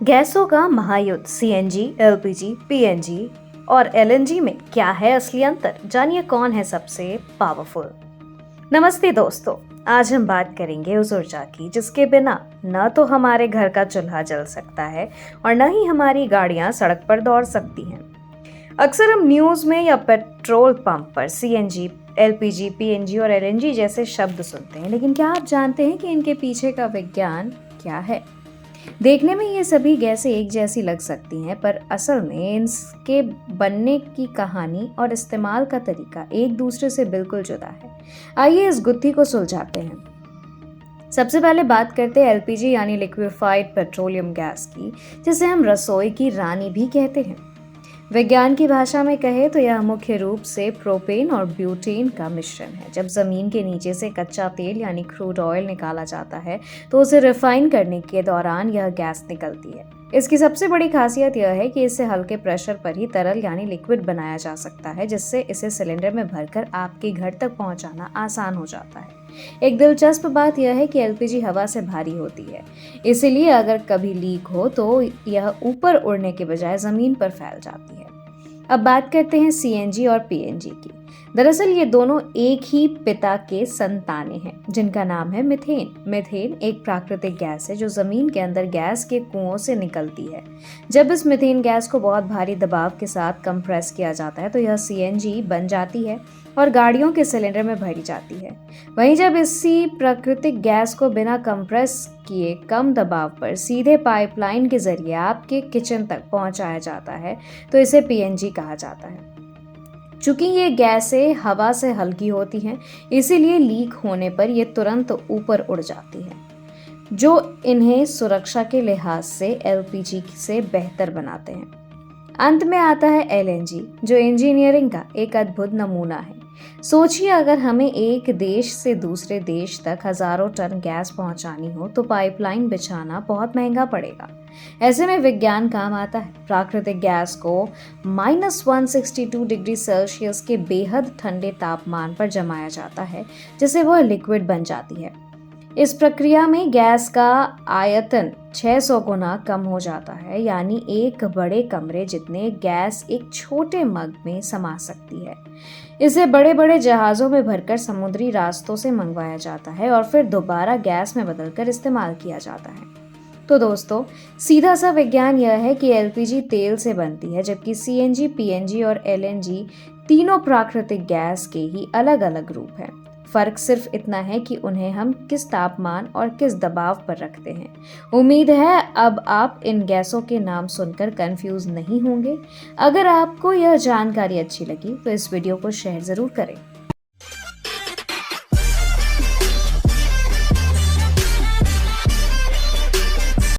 गैसों का महायुद्ध सीएनजी, एलपीजी, पीएनजी और एलएनजी में क्या है असली अंतर? जानिए कौन है सबसे पावरफुल। नमस्ते दोस्तों, आज हम बात करेंगे उस ऊर्जा की जिसके बिना न तो हमारे घर का चूल्हा जल सकता है और न ही हमारी गाड़ियां सड़क पर दौड़ सकती हैं। अक्सर हम न्यूज़ में या पेट्रोल पंप पर सीएनजी, एलपीजी, पीएनजी और एलएनजी जैसे शब्द सुनते हैं, लेकिन क्या आप जानते हैं कि इनके पीछे का विज्ञान क्या है? देखने में ये सभी गैसें एक जैसी लग सकती हैं, पर असल में इनके बनने की कहानी और इस्तेमाल का तरीका एक दूसरे से बिल्कुल जुदा है। आइए इस गुत्थी को सुलझाते हैं। सबसे पहले बात करते हैं एलपीजी यानी लिक्विफाइड पेट्रोलियम गैस की, जिसे हम रसोई की रानी भी कहते हैं। विज्ञान की भाषा में कहे तो यह मुख्य रूप से प्रोपेन और ब्यूटेन का मिश्रण है। जब जमीन के नीचे से कच्चा तेल यानी क्रूड ऑयल निकाला जाता है तो उसे रिफाइन करने के दौरान यह गैस निकलती है। इसकी सबसे बड़ी खासियत यह है कि इससे हल्के प्रेशर पर ही तरल यानी लिक्विड बनाया जा सकता है, जिससे इसे सिलेंडर में भरकर आपके घर तक पहुंचाना आसान हो जाता है। एक दिलचस्प बात यह है कि एलपीजी हवा से भारी होती है, इसीलिए अगर कभी लीक हो तो यह ऊपर उड़ने के बजाय जमीन पर फैल जाती है। अब बात करते हैं सीएनजी और पीएनजी की। दरअसल ये दोनों एक ही पिता के संतानें हैं, जिनका नाम है मीथेन। मीथेन एक प्राकृतिक गैस है जो जमीन के अंदर गैस के कुओं से निकलती है। जब इस मीथेन गैस को बहुत भारी दबाव के साथ कंप्रेस किया जाता है तो यह सीएनजी बन जाती है और गाड़ियों के सिलेंडर में भरी जाती है। वहीं जब इसी प्राकृतिक गैस को बिना कंप्रेस किए कम दबाव पर सीधे पाइपलाइन के जरिए आपके किचन तक पहुंचाया जाता है तो इसे पीएनजी कहा जाता है। चूंकि ये गैसें हवा से हल्की होती हैं, इसीलिए लीक होने पर ये तुरंत ऊपर उड़ जाती हैं, जो इन्हें सुरक्षा के लिहाज से एलपीजी से बेहतर बनाते हैं। अंत में आता है एलएनजी, जो इंजीनियरिंग का एक अद्भुत नमूना है। सोचिए, अगर हमें एक देश से दूसरे देश तक हजारों टन गैस पहुंचानी हो तो पाइपलाइन बिछाना बहुत महंगा पड़ेगा। ऐसे में विज्ञान काम आता है। प्राकृतिक गैस को -162 डिग्री सेल्सियस के बेहद ठंडे तापमान पर जमाया जाता है, जिससे वह लिक्विड बन जाती है। इस प्रक्रिया में गैस का आयतन 600 गुना कम हो जाता है, यानी एक बड़े कमरे जितने गैस एक छोटे मग में समा सकती है। इसे बड़े बड़े जहाज़ों में भरकर समुद्री रास्तों से मंगवाया जाता है और फिर दोबारा गैस में बदलकर इस्तेमाल किया जाता है। तो दोस्तों, सीधा सा विज्ञान यह है कि एलपीजी तेल से बनती है, जबकि सीएनजी, पीएनजी और एलएनजी तीनों प्राकृतिक गैस के ही अलग अलग रूप हैं। फर्क सिर्फ इतना है कि उन्हें हम किस तापमान और किस दबाव पर रखते हैं। उम्मीद है अब आप इन गैसों के नाम सुनकर कंफ्यूज नहीं होंगे। अगर आपको यह जानकारी अच्छी लगी तो इस वीडियो को शेयर जरूर करें।